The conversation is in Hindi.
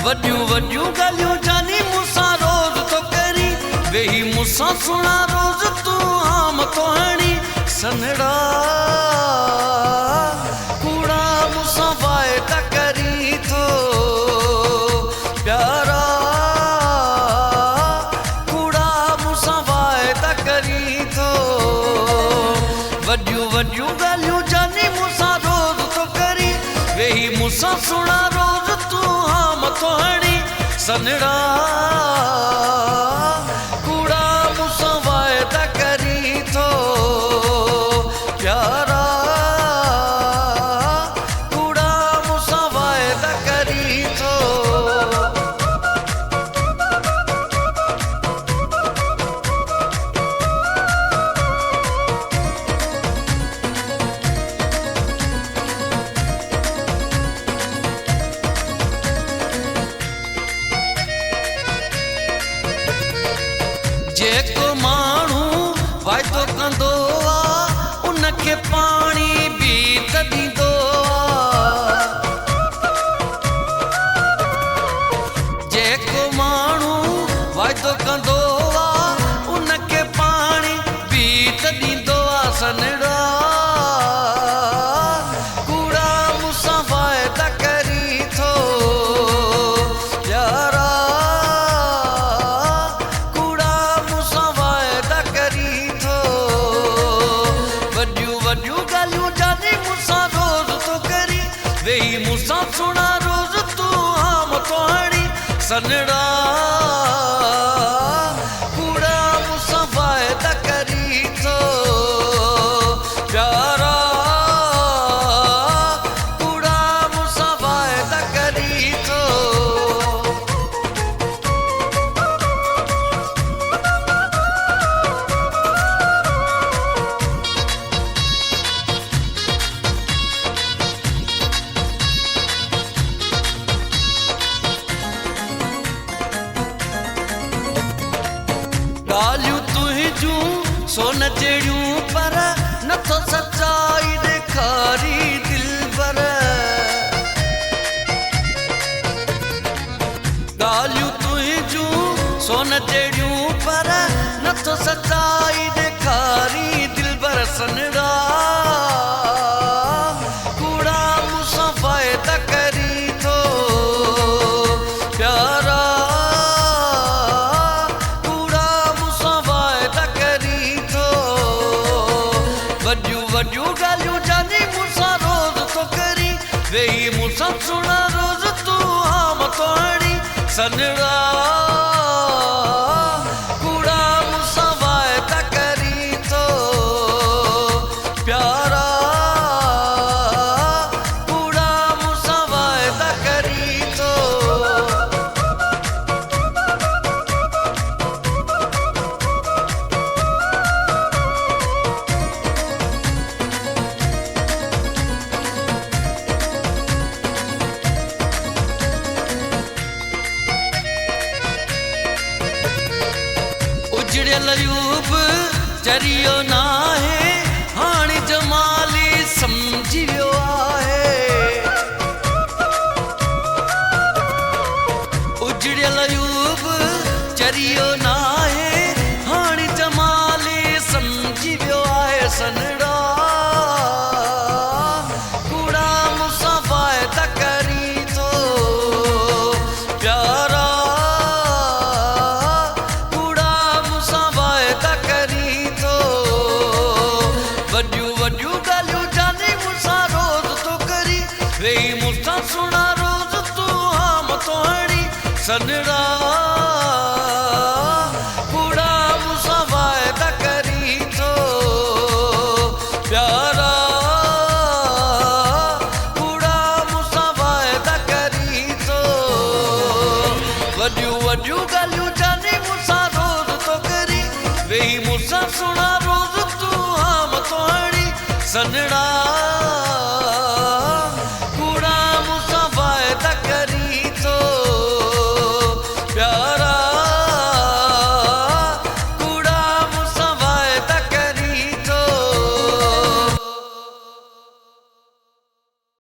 वड्यूं वड्यूं गालियूं जानी मूंसां रोज़ तो करी, वेही मूंसां सुणा रोज़ तू आम तो हणी। सनड़ा कूड़ा मूंसां वायदा करी थो, प्यारा कूड़ा मूंसां वायदा करी थो। वड्यूं वड्यूं गालियूं जानी मूंसां रोज़ तो करी, वेही मूंसां सुणा रोज़ तू आम तो हणी। सनड़ा कूड़ा मूंसां वायदा करी थो, प्यारा कूड़ा मूंसां वायदा करी थो। जेको माण्हू वाइदो कंदो आ उनखे पाणी बि त ॾींदो आ। जेको माण्हू वाइदो कंदो आ उनखे पाणी बि त ॾींदो आ। सनड़ा कूड़ा मूंसां वाइदा करी थो, प्यारा वड्यूं गालियूं जानी मूंसां रोज़ तो करी, वेही मूंसां सुणा रोज़ तू आम तो हणी। सनड़ा कूड़ा मूंसां वायदा करी थो, प्यारा कूड़ा मूंसां वायदा करी थो। गालियूं तुंहिंजूं सोन जहिड़ियूं पर नथो सच्चाई ॾेखारी दिलबर। गालियूं तुंहिंजूं सोन जहिड़ियूं पर नथो सच्चाई ॾेखारी दिलबर। सनड़ा कूड़ा मूंसां वायदा करी थो, प्यारा वड्यूं गालियूं जानी मूंसां रोज़ तो करी, वेही मूंसां सुणा रोज़ तू आम तो हणी। सनड़ा कूड़ा मूंसां वायदा करी थो, प्यारा कूड़ा मूंसां वायदा करी थो। उजड़ियल यूब चरियो नाहे, हाणे जमाली सम्झी वियो आहे। उजड़ियल यूब चरियो नाहे, हाणे जमाली सम्झी वियो आहे। सनड़ा कूड़ा मूंसां वायदा करी थो, प्यारा वड्यूं गालियूं जानी मूंसां रोज़ तो करी, वेही मूंसां सुणा रोज़ तू आम तो हणी। सनड़ा कूड़ा मूंसां वायदा करी थो, प्यारा कूड़ा मूंसां वायदा करी थो। वड्यूं वड्यूं गालियूं जानी मूंसां रोज़ तो करी, वेही मूंसां सुणा रोज़ तू आम तो हणी। सनड़ा